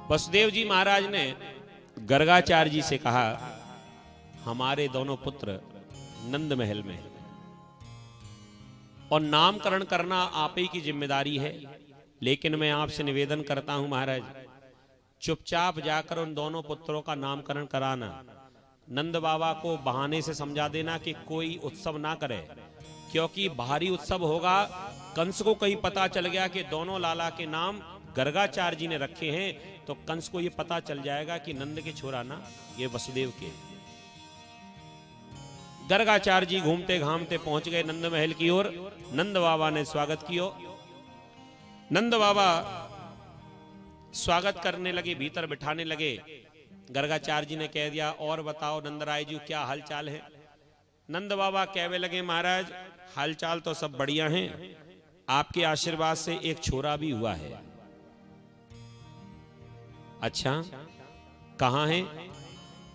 वसुदेव जी महाराज ने गर्गाचार्य जी से कहा, हमारे दोनों पुत्र नंद महल में हैं और नामकरण करना आप ही की जिम्मेदारी है, लेकिन मैं आपसे निवेदन करता हूं महाराज, चुपचाप जाकर उन दोनों पुत्रों का नामकरण कराना। नंद बाबा को बहाने से समझा देना कि कोई उत्सव ना करे, क्योंकि भारी उत्सव होगा, कंस को कहीं पता चल गया कि दोनों लाला के नाम गर्गाचार्य जी ने रखे हैं, तो कंस को यह पता चल जाएगा कि नंद के छोरा ना ये वसुदेव के। गर्गाचार्य जी घूमते घामते पहुंच गए नंद महल की ओर। नंद बाबा ने स्वागत किया। नंद बाबा स्वागत करने लगे, भीतर बिठाने लगे। गर्गाचार्य जी ने कह दिया, और बताओ नंदराय जी क्या हालचाल है। नंद बाबा कहने लगे, महाराज हालचाल तो सब बढ़िया हैं, आपके आशीर्वाद से एक छोरा भी हुआ है। अच्छा, कहां है?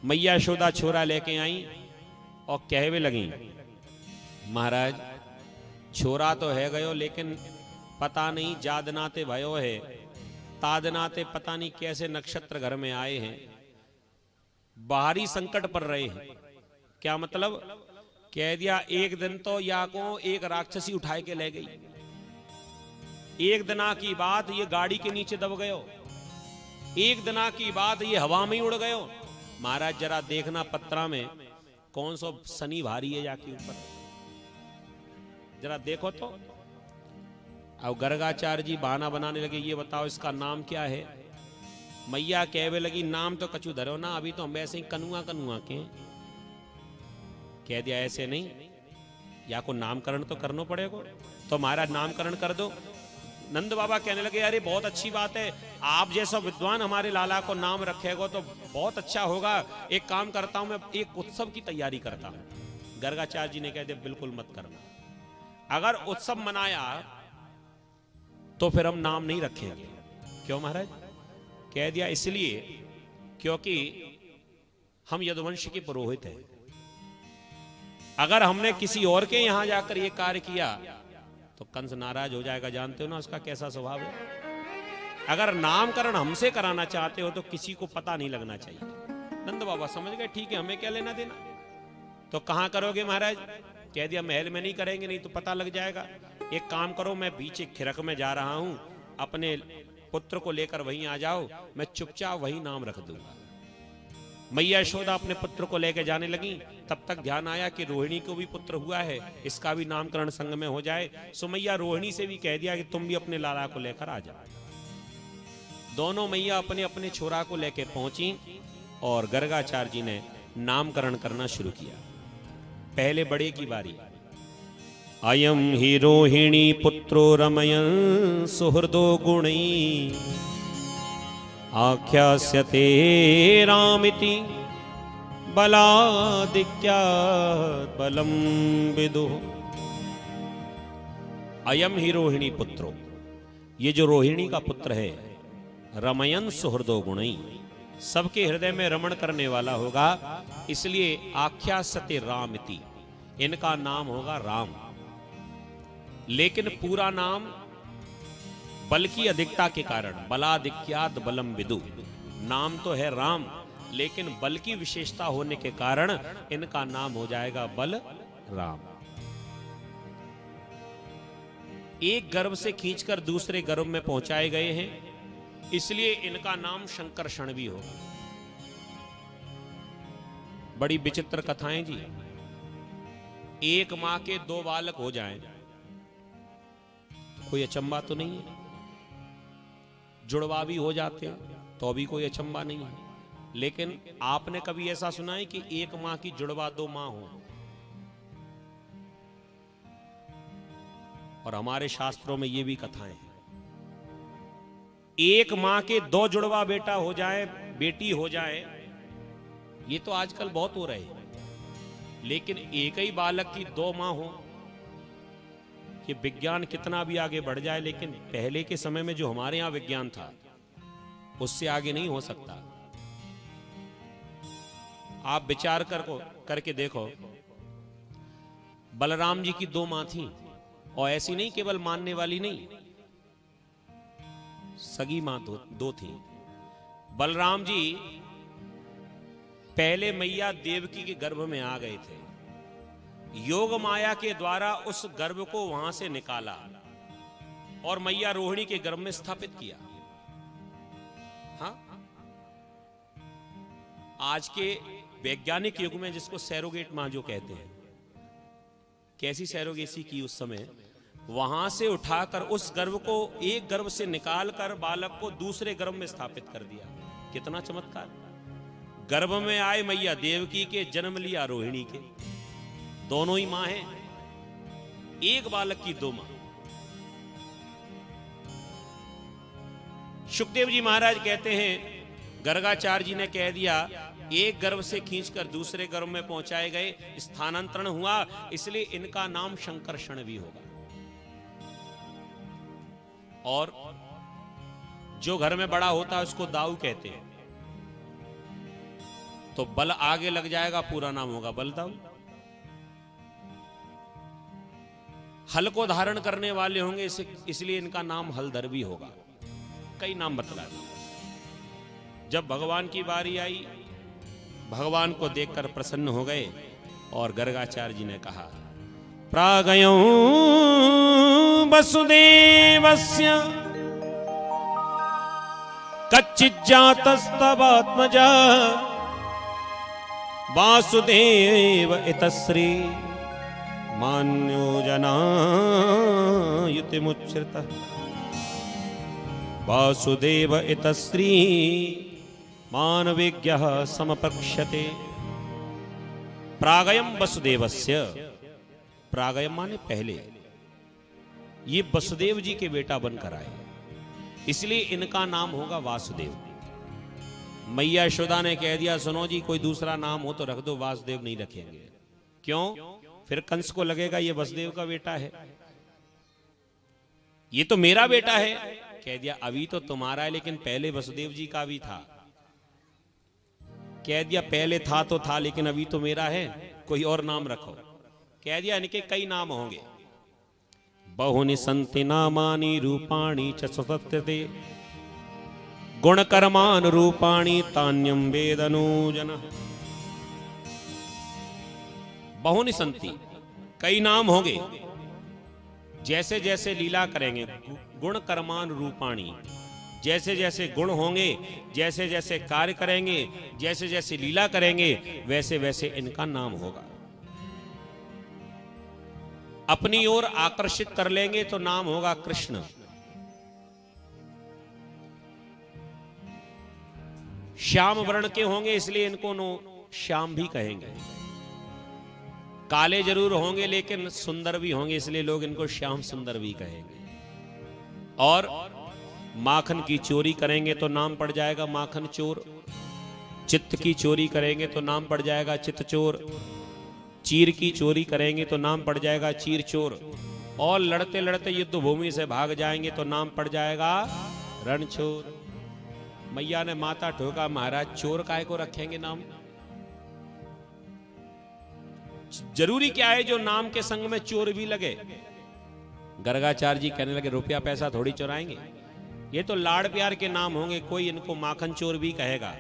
मैया यशोदा छोरा लेके आई और कहवे लगी, महाराज छोरा तो है गयो, लेकिन पता नहीं जादनाते भयो है, तादनाते पता नहीं कैसे नक्षत्र घर में आए हैं, बाहरी संकट पड़ रहे हैं। क्या मतलब? कह दिया, एक दिन तो या को एक राक्षसी उठाए के ले गई, एक दिना की बात ये गाड़ी के नीचे दब गयो, एक दिना की बात ये हवा में उड़ गयो। महाराज जरा देखना पत्रा में कौन सा शनि भारी है जाके ऊपर, जरा देखो तो। अब गर्गाचार्य जी बहाना बनाने लगे, ये बताओ इसका नाम क्या है। मैया कहवे लगी, नाम तो कछु धरो ना, अभी तो हम ऐसे ही कनुआ कनुआ के। कह दिया, ऐसे नहीं, या को नामकरण तो करना पड़ेगा, तो महाराज नामकरण कर दो। नंद बाबा कहने लगे, अरे बहुत अच्छी बात है, आप जैसा विद्वान हमारे लाला को नाम रखेगा तो बहुत अच्छा होगा। एक काम करता हूं, मैं एक उत्सव की तैयारी करता हूं। गर्गाचार्य जी ने कह दिया, बिल्कुल मत करना, अगर उत्सव मनाया तो फिर हम नाम नहीं रखेंगे। क्यों महाराज? कह दिया, इसलिए क्योंकि हम यदुवंश के पुरोहित हैं, अगर हमने किसी और के यहां जाकर यह कार्य किया तो कंस नाराज हो जाएगा, जानते हो ना उसका कैसा स्वभाव है। अगर नामकरण हमसे कराना चाहते हो तो किसी को पता नहीं लगना चाहिए। नंद बाबा समझ गए, ठीक है, हमें क्या लेना देना। तो कहां करोगे महाराज? कह दिया, महल में नहीं करेंगे, नहीं तो पता लग जाएगा। एक काम करो, मैं बीच एक खिरक में जा रहा हूं, अपने पुत्र को लेकर वहीं आ जाओ, मैं चुपचाप वहीं नाम रख दूंगा। मैया यशोदा अपने पुत्र को लेकर जाने लगी, तब तक ध्यान आया कि रोहिणी को भी पुत्र हुआ है, इसका भी नामकरण संग में हो जाए। सो मैया रोहिणी से भी कह दिया कि तुम भी अपने लाला को लेकर आ जाओ। दोनों मैया अपने अपने छोरा को लेकर पहुंची और गर्गाचार्य जी ने नामकरण करना शुरू किया। पहले बड़े की बारी। अयम ही रोहिणी पुत्रो रमयन् सुहृदो गुणी आख्यास्यते रामिति बलादिक्यात् बलं विदुः। अयम ही रोहिणी पुत्रो, ये जो रोहिणी का पुत्र है, रमयन् सुहृदो गुणी, सबके हृदय में रमण करने वाला होगा, इसलिए आख्यास्यते रामिति, इनका नाम होगा राम। लेकिन पूरा नाम बल की अधिकता के कारण बलादिक्यात् बलम विदु, नाम तो है राम, लेकिन बल की विशेषता होने के कारण इनका नाम हो जाएगा बल राम। एक गर्भ से खींचकर दूसरे गर्भ में पहुंचाए गए हैं, इसलिए इनका नाम शंकरषण भी होगा। बड़ी विचित्र कथाएं जी। एक मां के दो बालक हो जाएं, कोई अचंबा तो नहीं है। जुड़वा भी हो जाते हैं तो भी कोई अचंबा नहीं है। लेकिन आपने कभी ऐसा सुना है कि एक मां की जुड़वा दो मां हो? और हमारे शास्त्रों में ये भी कथाएं हैं, एक मां के दो जुड़वा बेटा हो जाए, बेटी हो जाए, ये तो आजकल बहुत हो रहे हैं। लेकिन एक ही बालक की दो मां हो, कि विज्ञान कितना भी आगे बढ़ जाए, लेकिन पहले के समय में जो हमारे यहां विज्ञान था उससे आगे नहीं हो सकता। आप विचार करके देखो, बलराम जी की दो मां थी, और ऐसी नहीं केवल मानने वाली नहीं, सगी मां दो थी। बलराम जी पहले मैया देवकी के गर्भ में आ गए थे, योग माया के द्वारा उस गर्भ को वहां से निकाला और मैया रोहिणी के गर्भ में स्थापित किया। हाँ, आज के वैज्ञानिक युग में जिसको सैरोगेट मां जो कहते हैं, कैसी सैरोगेसी की उस समय, वहां से उठाकर उस गर्भ को एक गर्भ से निकालकर बालक को दूसरे गर्भ में स्थापित कर दिया। कितना चमत्कार! गर्भ में आए मैया देवकी के, जन्म लिया रोहिणी के, दोनों ही मां हैं, एक बालक की दो मां। सुखदेव जी महाराज कहते हैं गर्गाचार्य जी ने कह दिया, एक गर्भ से खींचकर दूसरे गर्भ में पहुंचाए गए, स्थानांतरण हुआ, इसलिए इनका नाम शंकरषण भी होगा। और जो घर में बड़ा होता है उसको दाऊ कहते हैं, तो बल आगे लग जाएगा, पूरा नाम होगा बलदाऊ। हल को धारण करने वाले होंगे, इसलिए इनका नाम हलधर भी होगा। कई नाम बतला दिए। जब भगवान की बारी आई, भगवान को देखकर प्रसन्न हो गए और गर्गाचार्य जी ने कहा, प्रागयं वसुदेवस्य कच्चिज्जातस्तवात्मजा वासुदेव इतश्री मान्यो जनायुतिमुच्यते। वासुदेव इतश्री मानविज्ञः समपक्षते। प्रागयम वसुदेवस्य, प्रागयम माने पहले, ये वसुदेव जी के बेटा बनकर आए, इसलिए इनका नाम होगा वासुदेव। मैया यशोदा ने कह दिया, सुनो जी, कोई दूसरा नाम हो तो रख दो, वासुदेव नहीं रखेंगे। क्यों? फिर कंस को लगेगा ये वसुदेव का बेटा है, ये तो मेरा बेटा है। कह दिया, अभी तो तुम्हारा है, लेकिन पहले वसुदेव जी का भी था। कह दिया, पहले था तो था, लेकिन अभी तो मेरा है, कोई और नाम रखो। कह दिया, इनके कई नाम होंगे। बहुनि संति नामानि रूपाणि च सतत्यते गुण कर्मान रूपाणि तान्यम वेदनूजन। बहुनि संति, कई नाम होंगे, जैसे जैसे लीला करेंगे। गुण कर्मान रूपाणि, जैसे जैसे गुण होंगे, जैसे जैसे कार्य करेंगे, जैसे जैसे लीला करेंगे, वैसे वैसे इनका नाम होगा। अपनी ओर आकर्षित कर लेंगे तो नाम होगा कृष्ण। श्याम वर्ण के होंगे, इसलिए इनको श्याम भी कहेंगे। काले जरूर होंगे लेकिन सुंदर भी होंगे, इसलिए लोग इनको श्याम सुंदर भी कहेंगे। और माखन की चोरी करेंगे तो नाम पड़ जाएगा माखन चोर। चित्त की चोरी करेंगे तो नाम पड़ जाएगा चित्त चोर। चीर की चोरी करेंगे तो नाम पड़ जाएगा चीर चोर। और लड़ते लड़ते युद्ध भूमि से भाग जाएंगे तो नाम पड़ जाएगा रण चोर। मैया ने माथा ठोका, महाराज चोर काय को रखेंगे नाम? जरूरी क्या है जो नाम के संग में चोर भी लगे? गर्गाचार्य जी कहने लगे, रुपया पैसा थोड़ी चुराएंगे, ये तो लाड़ प्यार के नाम होंगे। कोई इनको माखन चोर भी कहेगा,